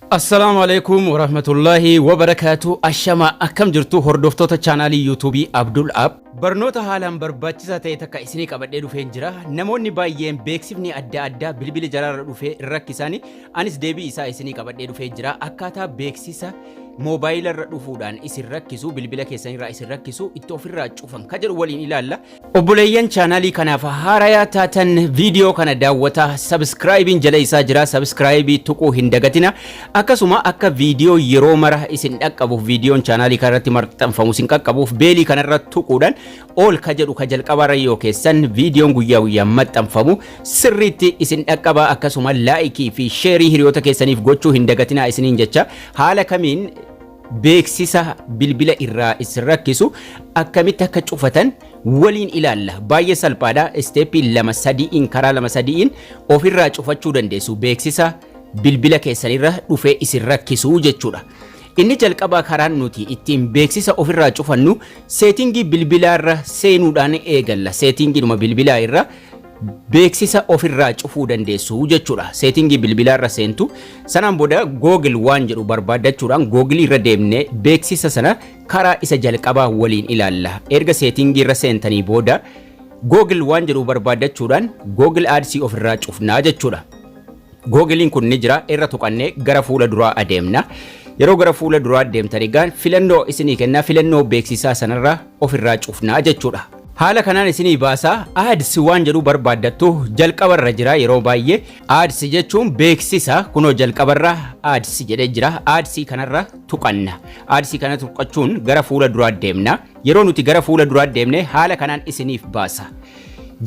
Assalamu alaikum warahmatullahi wabarakatuh. Ashama akkam jirtu hordoftoota chaanaalii yuutuubii Abdul App. Barnoota haalaan barbaachisaa ta'e takka isinii qabadhee dhufeen jira. Namoonni baay'een beeksifni adda addaa bilbila jalaarra dhufee rakkisaanii anis deebii isaa isinii qabadhee dhufee jira. Akkaataa beeksisa moobaayilirra dhufuudhaan isin rakkisu bilbila keessanirraa isin rakkisu itti ofirraa cufan ka jedhu waliin ilaalla. Obboleeyyan chaanaalii kanaaf haarayaa taatan viidiyoo kana daawwataa subscribein jala isaa jira. Subscribe tuquu hin dagatina. Akkasuma akka viidiyoo yeroo mara isin dhaqqabuuf viidiyoon chaanaalii kanarratti maxxanfamu isin qaqqabuuf beelii kanarra tuquudhaan ol ka jedhu ka jalqabarra yoo keessan viidiyoon guyyaa guyyaan maxxanfamu sirriitti isin dhaqqaba. Akkasuma laayikii fi sheerii hiriyoota keessaniif gochuu hin dagatina isiniin jecha. Haala kamiin beeksisa bilbila irraa isin rakkisu akkamitti akka cufatan waliin ilaalla. Baay'ee salphaadha. Isteeppii 2-3 karaa 2-3 ofirraa cufachuu dandeessu beeksisa bilbila keessanirra dhufee isin rakkisu jechuudha. Inni jalqabaa karaan nuti ittiin beeksisa ofirraa cufannu seetingii bilbilaarra seenuudhaan eegalla. Seetingiidhuma bilbilaa irra beeksisa ofirraa cufuu dandeessu jechuudha. Seetingii bilbilaarra seentu sanaan booda Google waan jedhu barbaadachuudhaan Google irra deemnee beeksisa sana karaa isa jalqabaa waliin ilaalla. Erga seetingii irra seentanii booda Google waan jedhu barbaadachuudhaan Google Ads ofirraa cufnaa jechuudha. Googlein kun ni jira. Irra tuqannee gara fuula duraa adeemna. Yeroo gara fuula duraa adeemtanii gaan filannoo isinii kennaa. Filannoo beeksisaa sanarraa ofirraa cufnaa jechuudha. Haala kanaan isinii baasaa. Ads waan jedhu barbaaddattu jalqabarra jira. Yeroo baay'ee Ads jechuun beeksisa kunoo jalqabarra Ads jedhee jira. Ads kanarra tuqanna. Ads kana tuqachuun gara fuula duraa adeemna. Yeroo nuti gara fuula duraa adeemne haala kanaan isiniif baasa.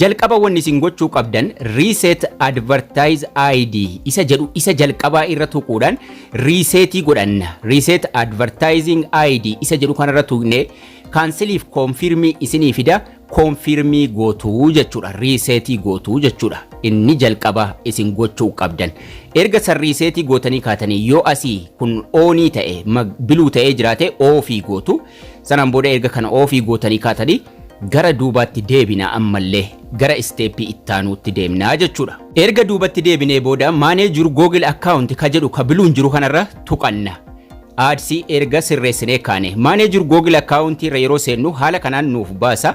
Jalqaba wanni isin gochuu qabdan reset advertise ID isa jedhu isa jalqabaa irra tuquudhaan resetii godhanna. Reset advertising ID isa jedhu kanarra tuqnee canceliif confirmii isinii fida. Confirmii gootuu jechuudha. Resetii gootuu jechuudha. Inni jalqabaa isin gochuu qabdan. Erga san resetii gootanii kaatanii yoo asii kun onii ta'e biluu ta'ee jiraate ofii gootu. Sanaan booda erga kana ofii gootanii kaatanii gara duubaatti deebina. Ammallee gara isteeppii ittaanuutti deemnaa jechuudha. Erga duubatti deebinee booda manager Google account ka jedhu ka biluun jiru kanarra tuqanna. Ads erga sirreessinee kaane manager Google account irra yeroo seennu haala kanaan nuuf baasa.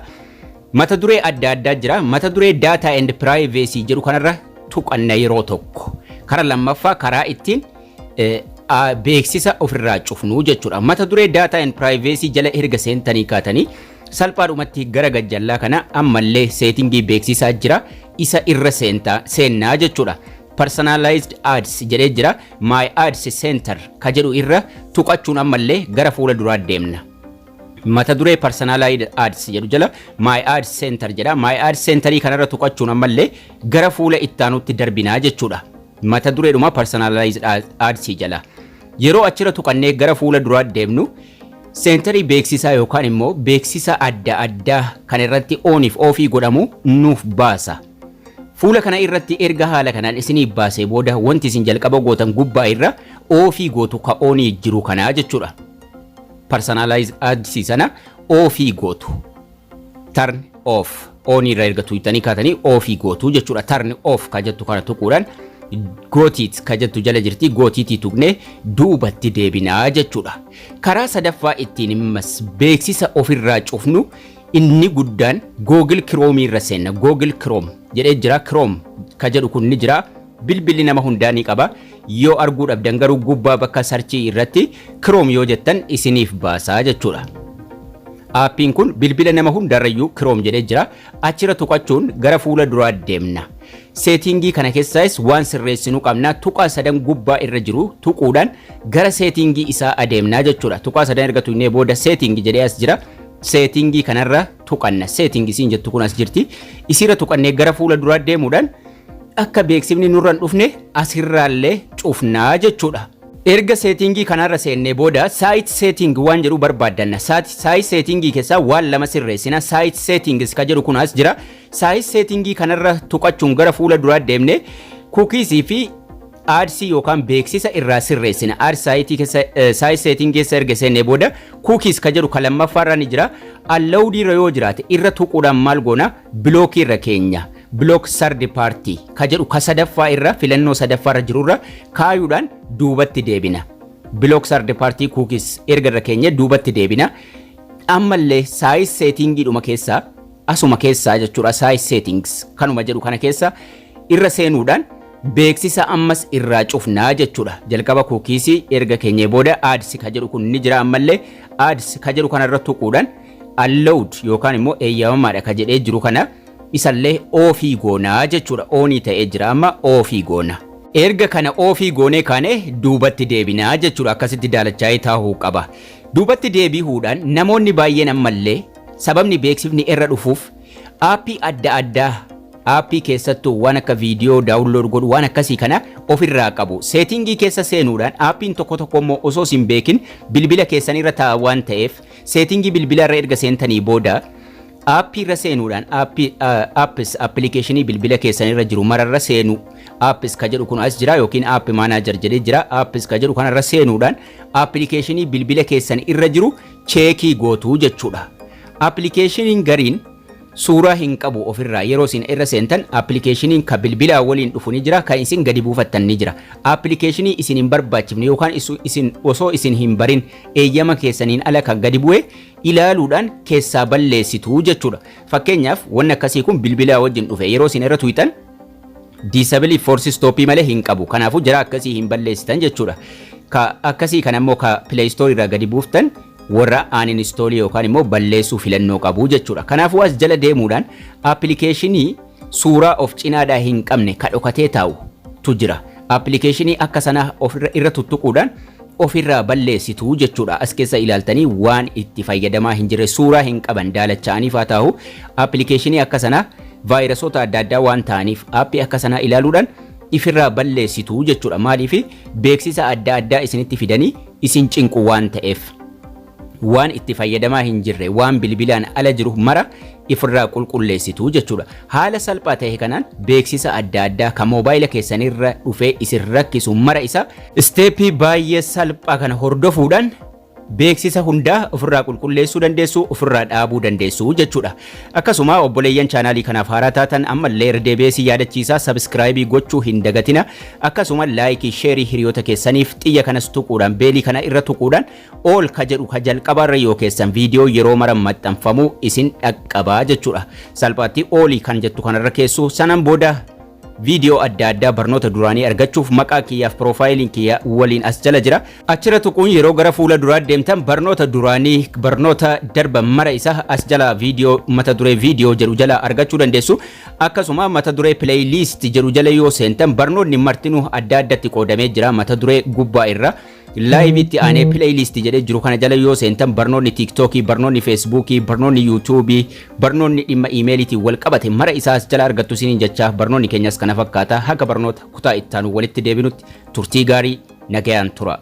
Mata duree adda addaa jira. Mata duree data and privacy jedhu kanarra tuqanna yeroo tokko. Karaa lammaffaa karaa ittiin beeksisa ofirraa cufnu jechuudha. Mata duree data and privacy jala erga seentanii kaatanii salphaadhumatti gara gajjallaa kana ammallee seetingii beeksisaa jira. Isa irra seennaa jechuudha. Personalized ads jedhee jira. My ads center ka jedhu irra tuqachuun ammallee gara fuula duraa deemna. Mata duree personalized ads jedhu jala My ads center jedha. My ads centerii kanarra tuqachuun ammallee gara fuula ittaanutti darbinaa jechuudha. Mata dureedhuma personalized ads jala yeroo achirra tuqannee gara fuula duraa deemnu Seenterii beeksisaa yookaan immoo beeksisa adda addaa kan irratti ooniif ofii godhamu nuuf baasa. Fuula kana irratti erga haala kanaan isinii baasee booda wanti isin jalqaba gootan gubbaa irra ofii gootu ka oonii jiru kanaa jechuudha. Personalized ads sana ofii gootu. Turn off. Oonii irra erga tuqxanii kaatanii ofii gootu jechuudha. Turn off ka jettu kana tuquudhaan gootiit ka jettu jala jirti. Gootiitii tuqnee duubatti deebinaa jechuudha. Karaa sadaffaa ittiin immas beeksisa ofirraa cufnu inni guddaan Google Chrome irra seenna. Google Chrome jedhee jira. Chrome ka jedhu kun ni jira. Bilbilli nama hundaa ni qaba. Yoo arguu dhabdan garuu gubbaa bakka sarchii irratti Chrome yoo jettan isiniif baasaa jechuudha. Aappiin kun bilbila nama hundarrayyuu Chrome jedhee jira. Achirra tuqachuun gara fuula duraa deemna. Seetingii kana keessaas waan sirreessinuu qabna. Tuqaa sadan gubbaa irra jiru tuquudhaan gara seetingii isaa adeemnaa jechuudha. Tuqaa sadan erga tuqnee booda seetingii jedhee as jira. Seetingii kanarra tuqanna. Seetingii siin jettu kun as jirti. Isirra tuqannee gara fuula duraa deemuudhaan akka beeksifni nurraan dhufne asirraallee cufnaa jechuudha. Erga seetingii kanarra seennee booda site setting waan jedhu barbaaddanna. Site settingii keessaa waan lama sirreessina. Site settings ka jedhu kun as jira. Site settingii kanarra tuqachuun gara fuula duraa deemnee cookies fi ads yookaan beeksisa irraa sirreessina. Site setting keessa erga seennee booda cookies ka jedhu ka lammaffaarra ni jira. Allowed irra yoo jiraate irra tuquudhaan maal goona? Block irra keenya. block third party ka jedhu ka sadaffaa irra filannoo sadaffaa irra jirurra kaayuudhaan duubatti deebina. Block third party cookies erga irra keenya duubatti deebina. Ammallee size setting dhuma keessaa asuma keessaa jechuudha size settings kanuma jedhu kana keessa irra seenuudhaan beeksisa ammas irraa cufnaa jechuudha. Jalqaba cookies erga keenya booda ads ka jedhu kun ni jira ammallee ads ka jedhu kana irra tuquudhaan allowed yookaan immoo eeyyamamaadha ka jedhee jiru kana isallee ofii goonaa jechuudha. Oonii ta'ee jira amma ofii goona. Erga kana ofii goonee kaane duubatti deebinaa jechuudha. Akkasitti daalachaa'ee taa'uu qaba. Duubatti deebi'uudhaan namoonni baay'een ammallee sababni beeksifni irra dhufuuf aappii adda addaa aappii keessattuu waan akka viidiyoo daawunlood godhu waan akkasii kana ofirraa qabu. Seetingii keessa seenuudhaan aappiin tokko tokko immoo osoo hin beekin bilbila keessan irra taa'a waan ta'eef seetingii bilbila irra erga seentanii booda aappii irra seenuudhaan aappis appilikeeshinii bilbila keessan irra jiru mararra seenu aappis ka jedhu kun as jira yookiin aappi maanaajar jedhee jira aappis ka jedhu kanarra seenuudhaan appilikeeshinii bilbila keessan irra jiru cheekii gootuu jechuudha. Appilikeeshiniin gariin suuraa hin qabu ofirraa yeroo isin irra seentan appilikeeshiniin ka bilbilaa waliin dhufu ni jira kan isin gadi buufattan ni jira. Appilikeeshinii isin hin barbaachifne yookaan isin osoo isin hin barin eeyyama keessaniin ala kan gadi bu'e ilaaluudhaan keessaa balleessitu jechuudha. Fakkeenyaaf wanni akkasii kun bilbilaa wajjin dhufe yeroo isin irra tuutan disable force stop malee hin qabu. Kanaafuu jara akkasii hin balleessitan jechuudha. Ka akkasii kan ammoo ka Play Store irraa gadi buuftan warra uninstall yookaan immoo balleessuu filannoo qabu jechuudha. Kanaafuu as jala deemuudhaan appilikeeshinii suuraa of cinaadhaa hin qabne ka dhokatee taa'u tu jira. Appilikeeshinii akka sana irra tuttuquudhaan ofirraa balleessitu jechuudha. As keessa ilaaltanii waan itti fayyadamaa hin jirre suuraa hin qaban daalacha'aniif haa ta'u appilikeeshinii akka sana vaayirasoota adda addaa waan ta'aniif aappii akka sana ilaaluudhaan ifirraa balleessitu jechuudha. Maaliif beeksisa adda addaa isinitti fidanii isin cinqu waan ta'eef. Waan itti fayyadamaa hin jirre waan bilbilaan ala jiru mara ifirraa qulqulleessitu jechuudha. Haala salphaa ta'e kanaan beeksisa adda addaa kan moobaayila keessanirra dhufee isin rakkisu mara isa isteeppii baay'ee salphaa kana hordofuudhaan beeksisa hundaa ofirraa qulqulleessuu dandeessu ofirraa dhaabuu dandeessu jechuudha. Akkasuma obboleeyyan chaanaalii kanaaf haaraa taatan ammallee deebi'ee yaadachiisaa sabskraayibii gochuu hin dagatina. Akkasuma laayikii sheerii hiriyoota keessaniif xiyya kanas tuquudhaan beelii kana irra tuquudhaan ol ka jedhu ka jalqabaarra yoo keessan viidiyoo yeroo mara maxxanfamu isin dhaqqabaa jechuudha. Salphaatti olii kan jettu kanarra keessu sanan booda viidiyoo adda addaa barnoota duraanii argachuuf maqaa kiyyaaf piroofaayiliin kiyya waliin as jala jira. Achirra tuquun yeroo gara fuula duraa deemtan barnoota duraanii barnoota darban mara isa as jala viidiyoo mata duree viidiyoo jedhu jala argachuu dandeessu. Akkasuma mata duree playlist jedhu jala yoo seentan barnoonni martinuu adda addatti qoodamee jira mata duree gubbaa irra. Live itti aanee playlist jedhee jiru kana jala yoo seentan barnoonni TikTokii, barnoonni Facebookii, barnoonni YouTubeii, barnoonni dhimma emailiitiin wal qabate mara isaas jala argattu isiniin jecha barnoonni keenyas kana fakkaata. Haga barnoota kutaa ittaanu walitti deebinutti turtii gaarii nagayaan tura.